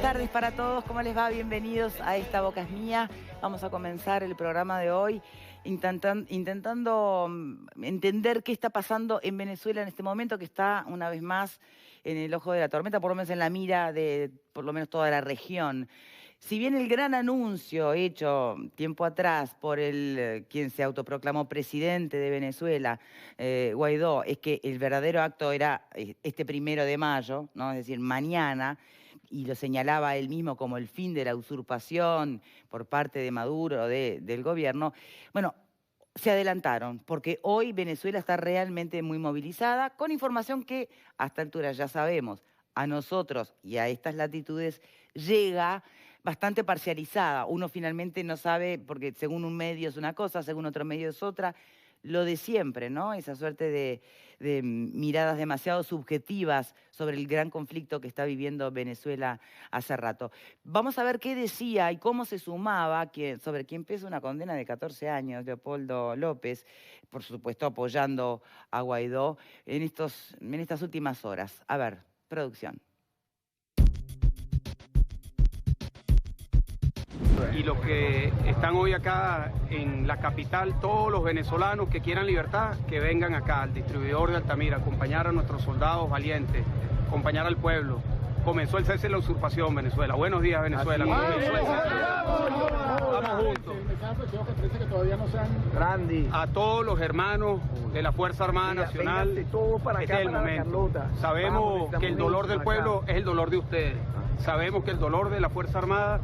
tardes para todos, ¿cómo les va? Bienvenidos a Esta Boca es Mía. Vamos a comenzar el programa de hoy intentando entender qué está pasando en Venezuela en este momento, que está una vez más en el ojo de la tormenta, por lo menos en la mira de por lo menos toda la región. Si bien el gran anuncio hecho tiempo atrás por quien se autoproclamó presidente de Venezuela, Guaidó, es que el verdadero acto era este 1 de mayo, ¿no? Es decir, mañana, y lo señalaba él mismo como el fin de la usurpación por parte de Maduro, del gobierno, bueno, se adelantaron, porque hoy Venezuela está realmente muy movilizada, con información que a esta altura ya sabemos, a nosotros y a estas latitudes llega bastante parcializada. Uno finalmente no sabe, porque según un medio es una cosa, según otro medio es otra, lo de siempre, ¿no? Esa suerte de miradas demasiado subjetivas sobre el gran conflicto que está viviendo Venezuela hace rato. Vamos a ver qué decía y cómo se sumaba sobre quien pesa una condena de 14 años, Leopoldo López, por supuesto apoyando a Guaidó en estas últimas horas. A ver, producción. Y los que están hoy acá en la capital, todos los venezolanos que quieran libertad, que vengan acá al distribuidor de Altamira, acompañar a nuestros soldados valientes, acompañar al pueblo. Comenzó el cese de la usurpación, Venezuela. Buenos días, Venezuela. Vamos juntos. A todos los hermanos de la Fuerza Armada Nacional, este es el momento. Sabemos que el dolor del pueblo es el dolor de ustedes. Sabemos que el dolor de la Fuerza Armada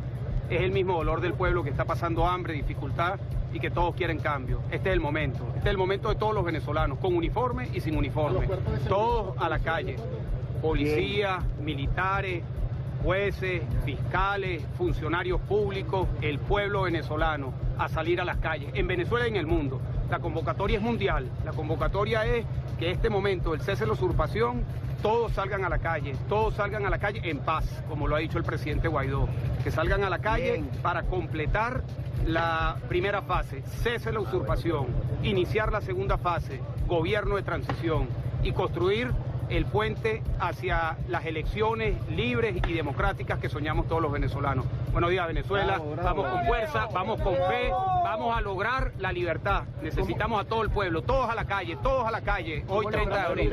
es el mismo dolor del pueblo que está pasando hambre, dificultad y que todos quieren cambio. Este es el momento. Este es el momento de todos los venezolanos, con uniforme y sin uniforme. Todos a la calle. Policías, militares, jueces, fiscales, funcionarios públicos, el pueblo venezolano a salir a las calles, en Venezuela y en el mundo. La convocatoria es mundial. La convocatoria es que este momento, el cese de la usurpación, todos salgan a la calle en paz, como lo ha dicho el presidente Guaidó, que salgan a la calle para completar la primera fase, cese de la usurpación, iniciar la segunda fase, gobierno de transición y construir el puente hacia las elecciones libres y democráticas que soñamos todos los venezolanos. Buenos días, Venezuela. Vamos con fuerza, vamos con fe, vamos a lograr la libertad. Necesitamos a todo el pueblo, todos a la calle, hoy 30 de abril.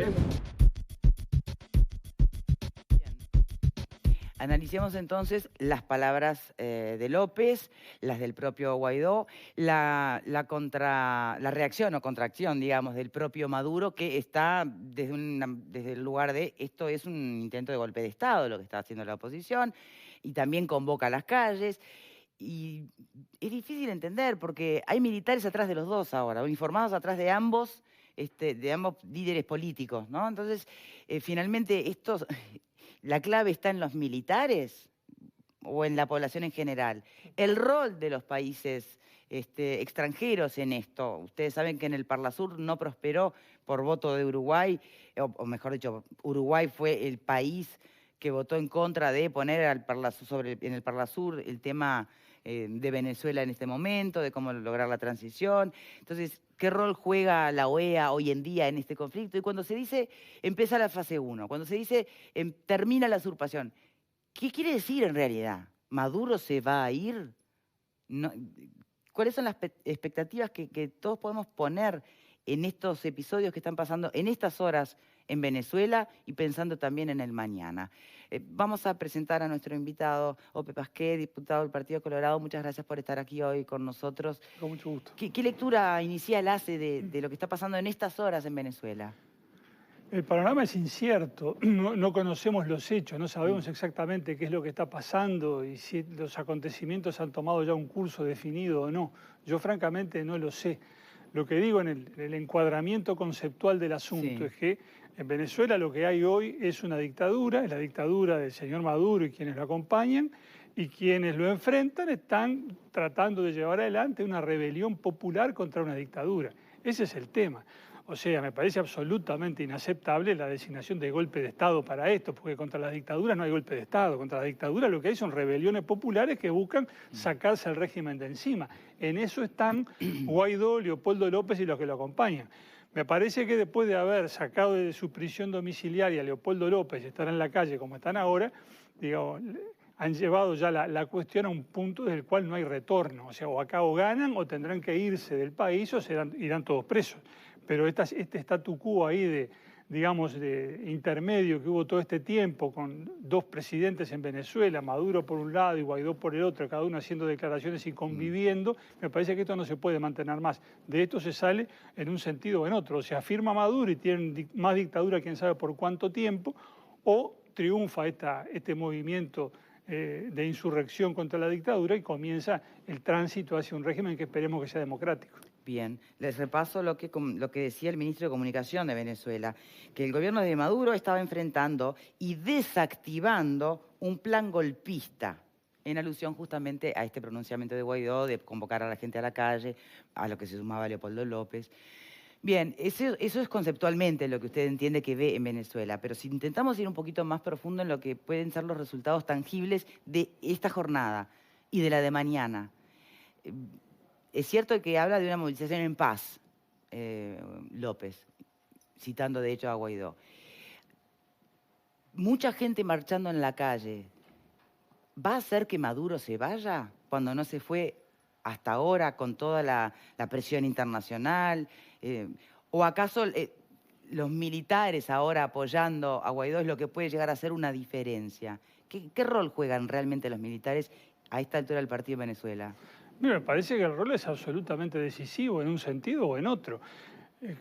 Analicemos entonces las palabras de López, las del propio Guaidó, la reacción o contracción, digamos, del propio Maduro, que está desde el lugar de esto es un intento de golpe de Estado, lo que está haciendo la oposición, y también convoca a las calles. Y es difícil entender porque hay militares atrás de los dos ahora, uniformados atrás de ambos líderes políticos, ¿no? Entonces, finalmente la clave está en los militares o en la población en general. El rol de los países extranjeros en esto. Ustedes saben que en el Parlasur no prosperó por voto de Uruguay, o mejor dicho, Uruguay fue el país que votó en contra de poner en el Parlasur el tema de Venezuela en este momento, de cómo lograr la transición. Entonces, ¿qué rol juega la OEA hoy en día en este conflicto? Y cuando se dice, empieza la fase 1, cuando se dice, termina la usurpación, ¿qué quiere decir en realidad? ¿Maduro se va a ir? No, ¿cuáles son las expectativas que todos podemos poner en estos episodios que están pasando en estas horas en Venezuela y pensando también en el mañana? Vamos a presentar a nuestro invitado, Ope Pasquet, diputado del Partido Colorado. Muchas gracias por estar aquí hoy con nosotros. Con mucho gusto. ¿Qué lectura inicial hace de lo que está pasando en estas horas en Venezuela? El panorama es incierto, no conocemos los hechos, no sabemos exactamente qué es lo que está pasando y si los acontecimientos han tomado ya un curso definido o no. Yo francamente no lo sé. Lo que digo en el encuadramiento conceptual del asunto es que en Venezuela lo que hay hoy es una dictadura, es la dictadura del señor Maduro y quienes lo acompañan, y quienes lo enfrentan están tratando de llevar adelante una rebelión popular contra una dictadura. Ese es el tema. O sea, me parece absolutamente inaceptable la designación de golpe de Estado para esto, porque contra las dictaduras no hay golpe de Estado. Contra las dictaduras lo que hay son rebeliones populares que buscan sacarse al régimen de encima. En eso están Guaidó, Leopoldo López y los que lo acompañan. Me parece que después de haber sacado de su prisión domiciliaria a Leopoldo López y estar en la calle como están ahora, digamos, han llevado ya la cuestión a un punto desde el cual no hay retorno. O sea, o acá o ganan o tendrán que irse del país o irán todos presos. Pero este statu quo ahí digamos, de intermedio que hubo todo este tiempo con dos presidentes en Venezuela, Maduro por un lado y Guaidó por el otro, cada uno haciendo declaraciones y conviviendo, me parece que esto no se puede mantener más. De esto se sale en un sentido o en otro. O se afirma Maduro y tienen más dictadura, quién sabe por cuánto tiempo, o triunfa este movimiento de insurrección contra la dictadura y comienza el tránsito hacia un régimen que esperemos que sea democrático. Bien, les repaso lo que decía el ministro de Comunicación de Venezuela, que el gobierno de Maduro estaba enfrentando y desactivando un plan golpista, en alusión justamente a este pronunciamiento de Guaidó de convocar a la gente a la calle, a lo que se sumaba Leopoldo López. Bien, eso es conceptualmente lo que usted entiende que ve en Venezuela, pero si intentamos ir un poquito más profundo en lo que pueden ser los resultados tangibles de esta jornada y de la de mañana. Es cierto que habla de una movilización en paz, López, citando de hecho a Guaidó. Mucha gente marchando en la calle. ¿Va a hacer que Maduro se vaya cuando no se fue hasta ahora con toda la presión internacional? ¿O acaso los militares ahora apoyando a Guaidó es lo que puede llegar a ser una diferencia? ¿Qué rol juegan realmente los militares a esta altura del partido en Venezuela? Me parece que el rol es absolutamente decisivo en un sentido o en otro.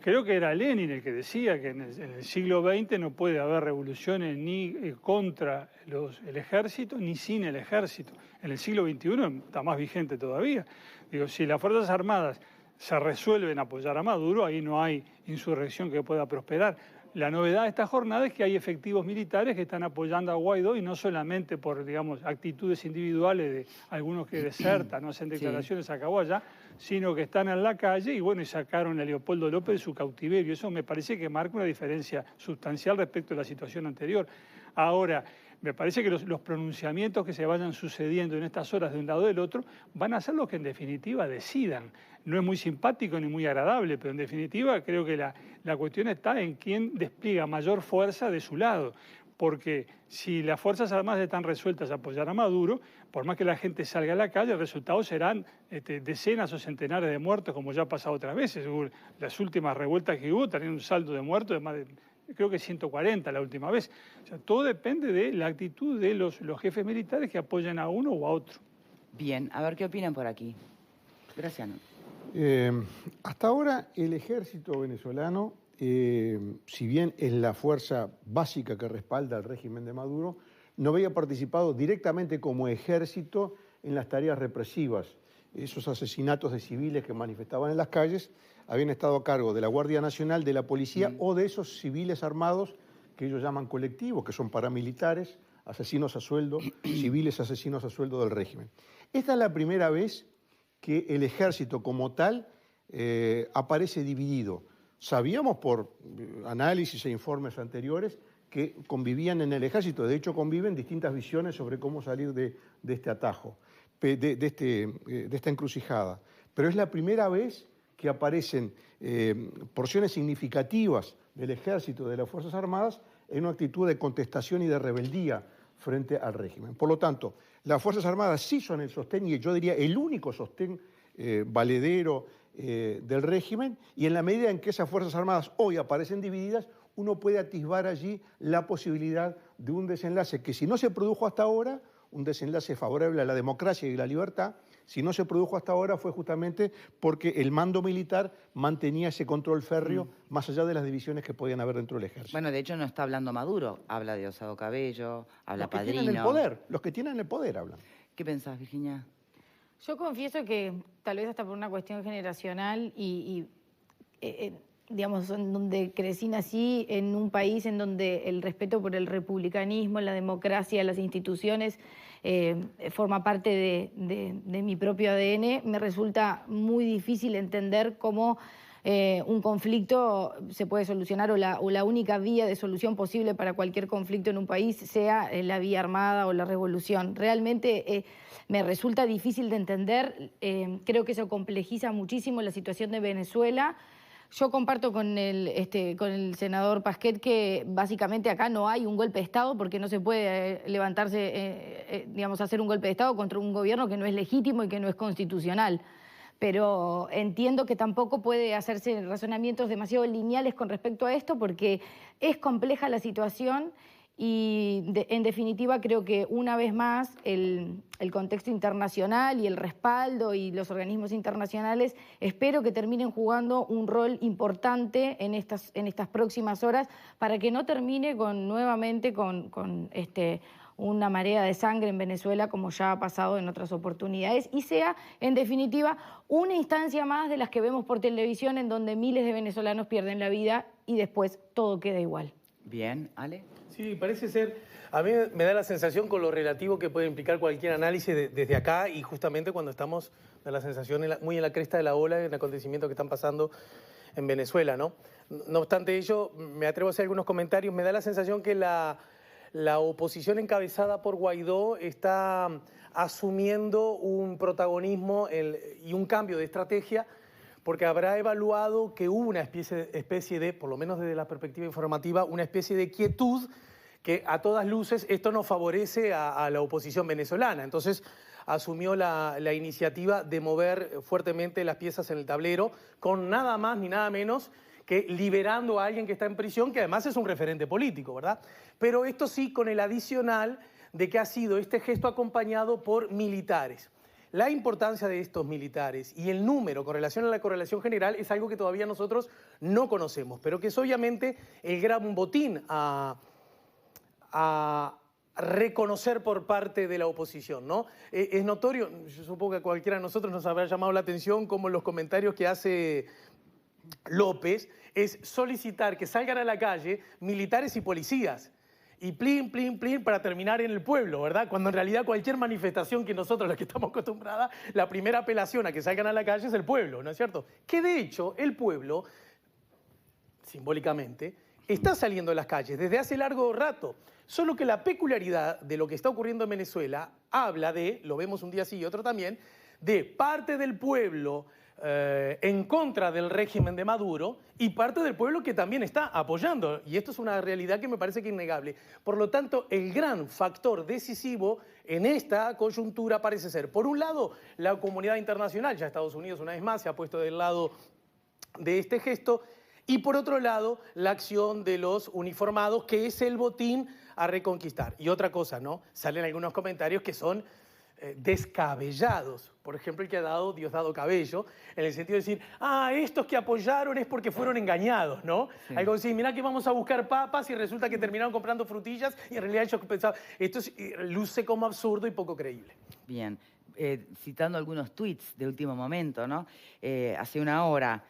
Creo que era Lenin el que decía que en el siglo XX no puede haber revoluciones ni contra el ejército ni sin el ejército. En el siglo XXI está más vigente todavía. Digo, si las Fuerzas Armadas se resuelven a apoyar a Maduro, ahí no hay insurrección que pueda prosperar. La novedad de esta jornada es que hay efectivos militares que están apoyando a Guaidó y no solamente por, digamos, actitudes individuales de algunos que desertan, no hacen declaraciones, sí, acabó allá, sino que están en la calle y, bueno, y sacaron a Leopoldo López de su cautiverio. Eso me parece que marca una diferencia sustancial respecto a la situación anterior. Ahora, me parece que los pronunciamientos que se vayan sucediendo en estas horas de un lado del otro van a ser los que en definitiva decidan. No es muy simpático ni muy agradable, pero en definitiva creo que la cuestión está en quién despliega mayor fuerza de su lado. Porque si las Fuerzas Armadas están resueltas a apoyar a Maduro, por más que la gente salga a la calle, el resultado serán decenas o centenares de muertos, como ya ha pasado otras veces. Las últimas revueltas que hubo tenían un saldo de muertos de más de, creo que 140 la última vez. O sea, todo depende de la actitud de los jefes militares que apoyan a uno o a otro. Bien, a ver qué opinan por aquí. Gracias. Hasta ahora el ejército venezolano, si bien es la fuerza básica que respalda al régimen de Maduro, no había participado directamente como ejército en las tareas represivas. Esos asesinatos de civiles que manifestaban en las calles habían estado a cargo de la Guardia Nacional, de la policía o de esos civiles armados que ellos llaman colectivos, que son paramilitares, asesinos a sueldo, civiles asesinos a sueldo del régimen. Esta es la primera vez que el ejército como tal aparece dividido. Sabíamos por análisis e informes anteriores que convivían en el ejército, de hecho conviven distintas visiones sobre cómo salir de este atajo, de esta encrucijada. Pero es la primera vez que aparecen porciones significativas del ejército, de las Fuerzas Armadas, en una actitud de contestación y de rebeldía frente al régimen. Por lo tanto, las Fuerzas Armadas sí son el sostén, y yo diría el único sostén valedero del régimen, y en la medida en que esas Fuerzas Armadas hoy aparecen divididas, uno puede atisbar allí la posibilidad de un desenlace que, si no se produjo hasta ahora, un desenlace favorable a la democracia y la libertad, si no se produjo hasta ahora fue justamente porque el mando militar mantenía ese control férreo más allá de las divisiones que podían haber dentro del ejército. Bueno, de hecho no está hablando Maduro, habla de Osado Cabello, habla Padrino. Los que tienen el poder hablan. ¿Qué pensás, Virginia? Yo confieso que tal vez hasta por una cuestión generacional digamos, donde crecí, nací en un país en donde el respeto por el republicanismo, la democracia, las instituciones forma parte de mi propio ADN, me resulta muy difícil entender cómo un conflicto se puede solucionar o la única vía de solución posible para cualquier conflicto en un país sea la vía armada o la revolución. Realmente me resulta difícil de entender, creo que eso complejiza muchísimo la situación de Venezuela, Yo comparto con el senador Pasquet que básicamente acá no hay un golpe de Estado porque no se puede levantarse, digamos, hacer un golpe de Estado contra un gobierno que no es legítimo y que no es constitucional. Pero entiendo que tampoco puede hacerse razonamientos demasiado lineales con respecto a esto porque es compleja la situación y en definitiva creo que una vez más el contexto internacional y el respaldo y los organismos internacionales espero que terminen jugando un rol importante en estas próximas horas para que no termine nuevamente con una marea de sangre en Venezuela como ya ha pasado en otras oportunidades y sea en definitiva una instancia más de las que vemos por televisión en donde miles de venezolanos pierden la vida y después todo queda igual. Bien, Ale. Sí, parece ser, a mí me da la sensación con lo relativo que puede implicar cualquier análisis desde acá y justamente cuando estamos, da la sensación muy en la cresta de la ola en acontecimientos que están pasando en Venezuela, ¿no? No obstante ello, me atrevo a hacer algunos comentarios, me da la sensación que la oposición encabezada por Guaidó está asumiendo un protagonismo y un cambio de estrategia porque habrá evaluado que hubo una especie de, por lo menos desde la perspectiva informativa, una especie de quietud que a todas luces esto no favorece a la oposición venezolana. Entonces asumió la iniciativa de mover fuertemente las piezas en el tablero con nada más ni nada menos que liberando a alguien que está en prisión, que además es un referente político, ¿verdad? Pero esto sí con el adicional de que ha sido este gesto acompañado por militares. La importancia de estos militares y el número con relación a la correlación general es algo que todavía nosotros no conocemos, pero que es obviamente el gran botín a reconocer por parte de la oposición, ¿no? Es notorio, yo supongo que a cualquiera de nosotros nos habrá llamado la atención como los comentarios que hace López es solicitar que salgan a la calle militares y policías. Y plin, plin, plin para terminar en el pueblo, ¿verdad? Cuando en realidad cualquier manifestación que nosotros, los que estamos acostumbrados, la primera apelación a que salgan a la calle es el pueblo, ¿no es cierto? Que de hecho el pueblo, simbólicamente, está saliendo a las calles desde hace largo rato. Solo que la peculiaridad de lo que está ocurriendo en Venezuela habla de, lo vemos un día sí y otro también, de parte del pueblo en contra del régimen de Maduro y parte del pueblo que también está apoyando. Y esto es una realidad que me parece que es innegable. Por lo tanto, el gran factor decisivo en esta coyuntura parece ser, por un lado, la comunidad internacional, ya Estados Unidos una vez más se ha puesto del lado de este gesto, y por otro lado, la acción de los uniformados, que es el botín a reconquistar. Y otra cosa, ¿no? Salen algunos comentarios que son descabellados. Por ejemplo, el que ha dado Diosdado Cabello, en el sentido de decir, estos que apoyaron es porque fueron engañados, ¿no? Sí. Algo así, mirá que vamos a buscar papas y resulta que terminaron comprando frutillas y en realidad ellos pensaban, esto luce como absurdo y poco creíble. Bien, citando algunos tuits de último momento, ¿no? Hace una hora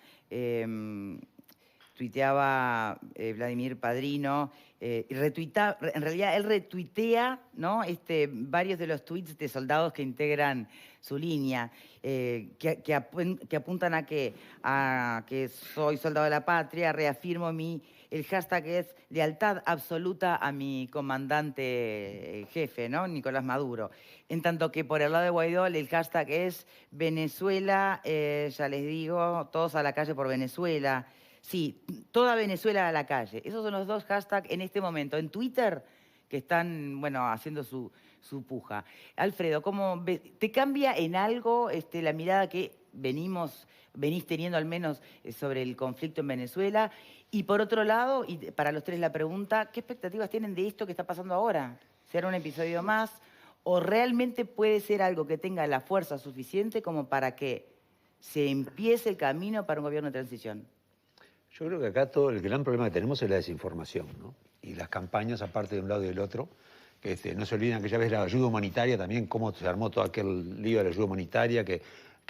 tuiteaba Vladimir Padrino, y retuitaba, en realidad él retuitea, ¿no? Varios de los tuits de soldados que integran su línea, que apuntan a que soy soldado de la patria, reafirmo el hashtag es lealtad absoluta a mi comandante jefe, ¿no? Nicolás Maduro. En tanto que por el lado de Guaidó el hashtag es Venezuela, ya les digo, todos a la calle por Venezuela. Sí, toda Venezuela a la calle. Esos son los dos hashtags en este momento en Twitter que están, bueno, haciendo su puja. Alfredo, ¿cómo te cambia en algo la mirada que venís teniendo al menos sobre el conflicto en Venezuela? Y por otro lado, y para los tres la pregunta, ¿qué expectativas tienen de esto que está pasando ahora? ¿Será un episodio más? ¿O realmente puede ser algo que tenga la fuerza suficiente como para que se empiece el camino para un gobierno de transición? Yo creo que acá todo el gran problema que tenemos es la desinformación, ¿no? Y las campañas, aparte de un lado y del otro. No se olviden que ya ves la ayuda humanitaria también, cómo se armó todo aquel lío de la ayuda humanitaria, que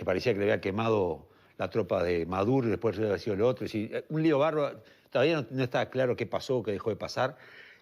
parecía que le había quemado la tropa de Maduro y después había sido lo otro. Un lío bárbaro, todavía no está claro qué pasó, qué dejó de pasar.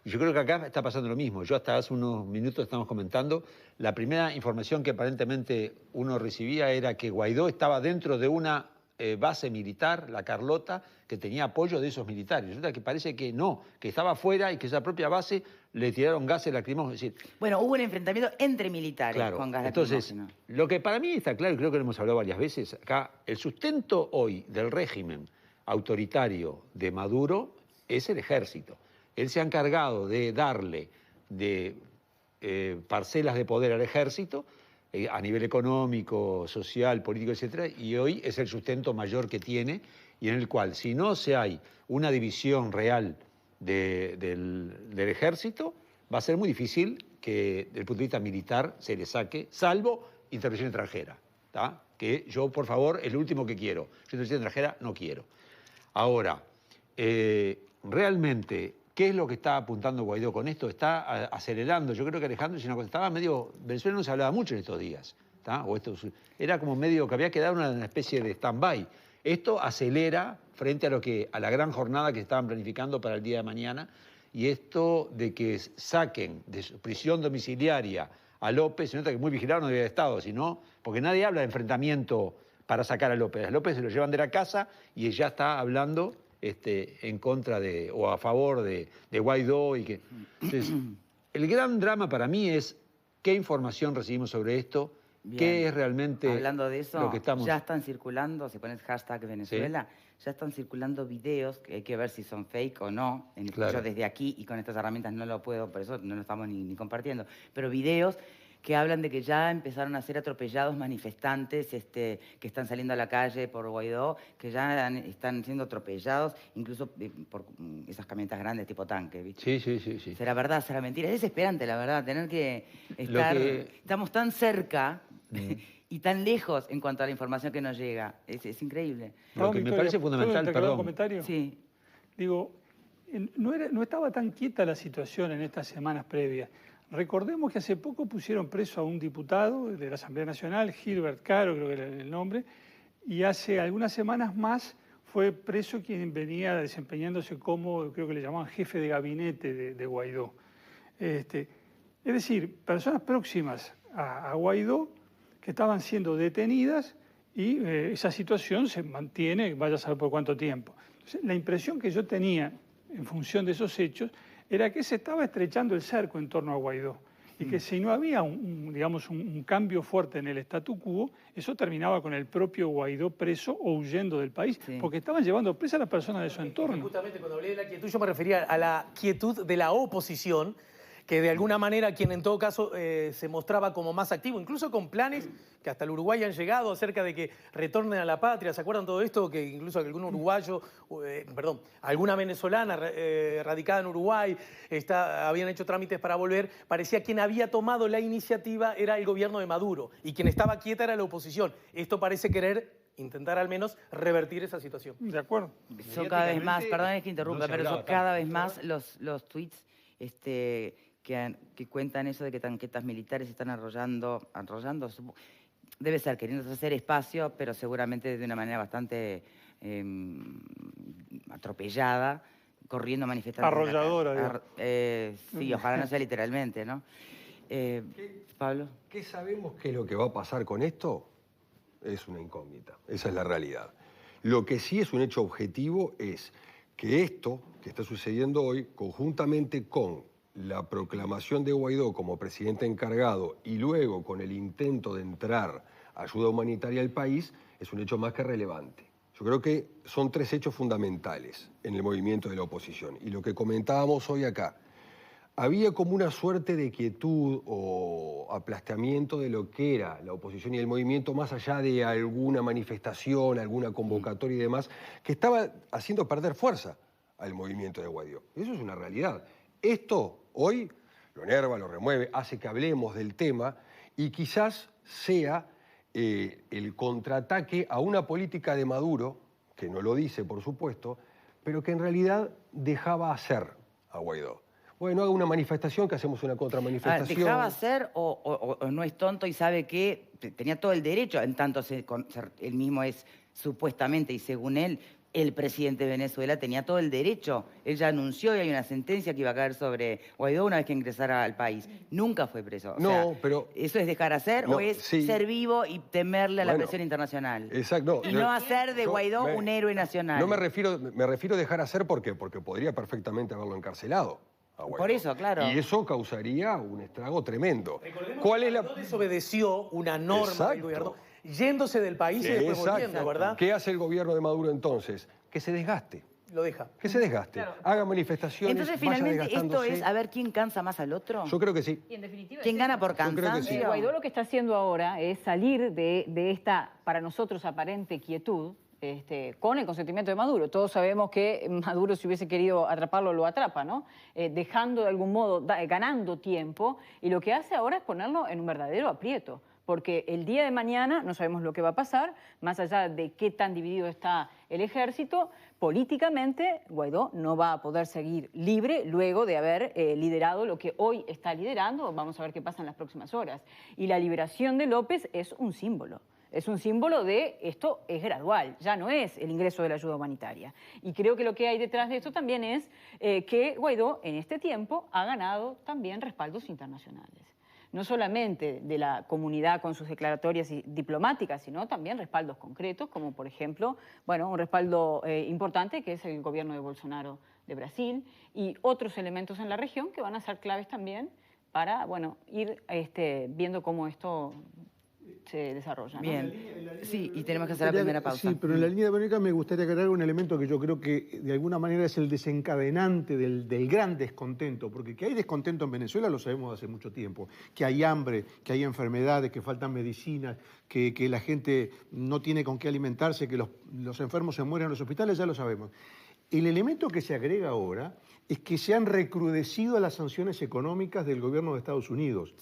Y yo creo que acá está pasando lo mismo. Yo hasta hace unos minutos estamos comentando, la primera información que aparentemente uno recibía era que Guaidó estaba dentro de una base militar, la Carlota, que tenía apoyo de esos militares. Resulta que parece que no, que estaba afuera y que esa propia base le tiraron gases lacrimógenos. Es decir, bueno, hubo un enfrentamiento entre militares, claro, con gas entonces, lacrimógeno. Lo que para mí está claro, y creo que lo hemos hablado varias veces acá, el sustento hoy del régimen autoritario de Maduro es el ejército. Él se ha encargado de darle parcelas de poder al ejército a nivel económico, social, político, etcétera, y hoy es el sustento mayor que tiene, y en el cual, si no hay una división real del ejército, va a ser muy difícil que, desde el punto de vista militar, se le saque, salvo intervención extranjera, ¿tá? Que yo, por favor, es lo último que quiero. Yo intervención extranjera no quiero. Ahora, realmente, ¿qué es lo que está apuntando Guaidó con esto? Está acelerando. Yo creo que Alejandro estaba medio... Venezuela no se hablaba mucho en estos días, ¿tá? Era como medio que había quedado una especie de stand-by. Esto acelera frente a la gran jornada que estaban planificando para el día de mañana, y esto de que saquen de su prisión domiciliaria a López, se nota que muy vigilado no debía haber estado, sino porque nadie habla de enfrentamiento para sacar a López. A López se lo llevan de la casa y ya está hablando en contra o a favor de Guaidó. Entonces, el gran drama para mí es qué información recibimos sobre esto. Bien. ¿Qué es realmente hablando de eso, lo que estamos... ya están circulando, si pones hashtag Venezuela, ya están circulando videos que hay que ver si son fake o no. Claro. Yo desde aquí y con estas herramientas no lo puedo, por eso no lo estamos ni compartiendo. Pero videos que hablan de que ya empezaron a ser atropellados manifestantes que están saliendo a la calle por Guaidó, que ya están siendo atropellados, incluso por esas camionetas grandes tipo tanque, ¿viste? Sí. ¿Será verdad? ¿Será mentira? Es desesperante, la verdad, tener que estar... Estamos tan cerca y tan lejos en cuanto a la información que nos llega. Es increíble. Lo que me parece fundamental, perdón. ¿Un comentario? Sí. Digo, no estaba tan quieta la situación en estas semanas previas. Recordemos que hace poco pusieron preso a un diputado de la Asamblea Nacional, Gilbert Caro, creo que era el nombre, y hace algunas semanas más fue preso quien venía desempeñándose como, creo que le llamaban jefe de gabinete de Guaidó. Es decir, personas próximas a Guaidó que estaban siendo detenidas y esa situación se mantiene, vaya a saber por cuánto tiempo. Entonces, la impresión que yo tenía en función de esos hechos era que se estaba estrechando el cerco en torno a Guaidó y que si no había un cambio fuerte en el statu quo, eso terminaba con el propio Guaidó preso o huyendo del país, porque estaban llevando presa a las personas de su entorno. Justamente cuando hablé de la quietud yo me refería a la quietud de la oposición, que de alguna manera quien en todo caso se mostraba como más activo, incluso con planes que hasta el Uruguay han llegado acerca de que retornen a la patria. ¿Se acuerdan todo esto? Que incluso algún uruguayo, alguna venezolana radicada en Uruguay, habían hecho trámites para volver. Parecía quien había tomado la iniciativa era el gobierno de Maduro y quien estaba quieta era la oposición. Esto parece querer intentar al menos revertir esa situación. De acuerdo. Son cada vez más, perdón que interrumpa, pero son cada vez más los tweets que cuentan eso de que tanquetas militares están arrollando, debe ser queriendo hacer espacio, pero seguramente de una manera bastante atropellada, corriendo manifestantes. Arrolladora. Sí, ojalá no sea literalmente, ¿no? Pablo. ¿Qué sabemos que lo que va a pasar con esto? Es una incógnita, esa es la realidad. Lo que sí es un hecho objetivo es que esto que está sucediendo hoy, conjuntamente con la proclamación de Guaidó como presidente encargado y luego con el intento de entrar ayuda humanitaria al país, es un hecho más que relevante. Yo creo que son tres hechos fundamentales en el movimiento de la oposición. Y lo que comentábamos hoy acá, había como una suerte de quietud o aplastamiento de lo que era la oposición y el movimiento, más allá de alguna manifestación, alguna convocatoria y demás, que estaba haciendo perder fuerza al movimiento de Guaidó. Eso es una realidad. Esto hoy lo enerva, lo remueve, hace que hablemos del tema y quizás sea el contraataque a una política de Maduro, que no lo dice, por supuesto, pero que en realidad dejaba hacer a Guaidó. Bueno, haga una manifestación, que hacemos una contramanifestación. ¿Dejaba hacer o no es tonto y sabe que tenía todo el derecho, en tanto él mismo es supuestamente, y según él, el presidente de Venezuela tenía todo el derecho? Él ya anunció y hay una sentencia que iba a caer sobre Guaidó una vez que ingresara al país. Nunca fue preso. Pero... ¿Eso es dejar hacer o es ser vivo y temerle a la presión internacional? Exacto. Y no hacer de Guaidó un héroe nacional. No me refiero a dejar hacer porque podría perfectamente haberlo encarcelado. Por eso, claro. Y eso causaría un estrago tremendo. ¿Cuál es no desobedeció una norma del gobierno? yéndose del país y después volviendo, ¿verdad? ¿Qué hace el gobierno de Maduro entonces? Que se desgaste. Lo deja. Que se desgaste. Claro. Haga manifestaciones. Entonces, vaya finalmente, ¿esto desgastándose. es a ver quién cansa más al otro? Yo creo que sí. Y en definitiva, ¿Quién gana por Yo creo que cansancio? sí. Guaidó lo que está haciendo ahora es salir de esta, para nosotros, aparente quietud, con el consentimiento de Maduro. Todos sabemos que Maduro, si hubiese querido atraparlo, lo atrapa, ¿no? Dejando de algún modo, ganando tiempo, y lo que hace ahora es ponerlo en un verdadero aprieto, porque el día de mañana no sabemos lo que va a pasar, más allá de qué tan dividido está el ejército, políticamente Guaidó no va a poder seguir libre luego de haber liderado lo que hoy está liderando. Vamos a ver qué pasa en las próximas horas. Y la liberación de López es un símbolo. Es un símbolo de esto es gradual, ya no es el ingreso de la ayuda humanitaria. Y creo que lo que hay detrás de esto también es que Guaidó en este tiempo ha ganado también respaldos internacionales. No solamente de la comunidad con sus declaratorias diplomáticas, sino también respaldos concretos, como por ejemplo, bueno, un respaldo importante que es el gobierno de Bolsonaro de Brasil y otros elementos en la región que van a ser claves también para, bueno, ir viendo cómo esto se desarrolla, ¿no? Bien, sí, y tenemos que hacer la primera pausa. Sí, pero en la línea de Verónica me gustaría agregar un elemento que yo creo que de alguna manera es el desencadenante del gran descontento, porque que hay descontento en Venezuela lo sabemos hace mucho tiempo, que hay hambre, que hay enfermedades, que faltan medicinas, que la gente no tiene con qué alimentarse, que los enfermos se mueren en los hospitales, ya lo sabemos. El elemento que se agrega ahora es que se han recrudecido las sanciones económicas del gobierno de Estados Unidos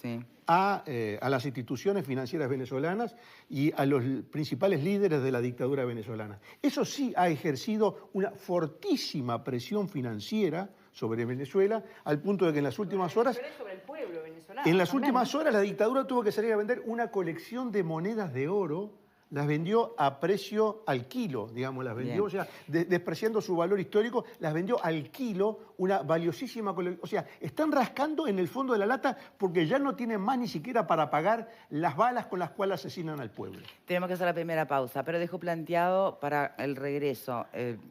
a las instituciones financieras venezolanas y a los principales líderes de la dictadura venezolana. Eso sí ha ejercido una fortísima presión financiera sobre Venezuela, al punto de que en las últimas horas... sobre el pueblo venezolano. En las últimas horas la dictadura tuvo que salir a vender una colección de monedas de oro. Las vendió a precio al kilo, digamos, las vendió, o sea, despreciando su valor histórico, las vendió al kilo, una valiosísima colección. O sea, están rascando en el fondo de la lata porque ya no tienen más ni siquiera para pagar las balas con las cuales asesinan al pueblo. Tenemos que hacer la primera pausa, pero dejo planteado para el regreso.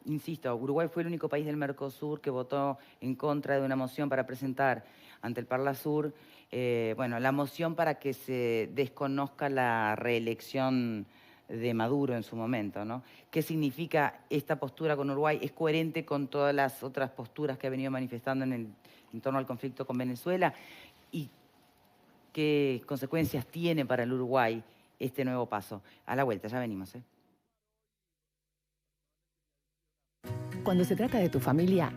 Insisto, Uruguay fue el único país del Mercosur que votó en contra de una moción para presentar ante el Parlasur, bueno, la moción para que se desconozca la reelección de Maduro en su momento, ¿no? ¿Qué significa esta postura con Uruguay? ¿Es coherente con todas las otras posturas que ha venido manifestando en torno al conflicto con Venezuela? ¿Y qué consecuencias tiene para el Uruguay este nuevo paso? A la vuelta, ya venimos, ¿eh? Cuando se trata de tu familia,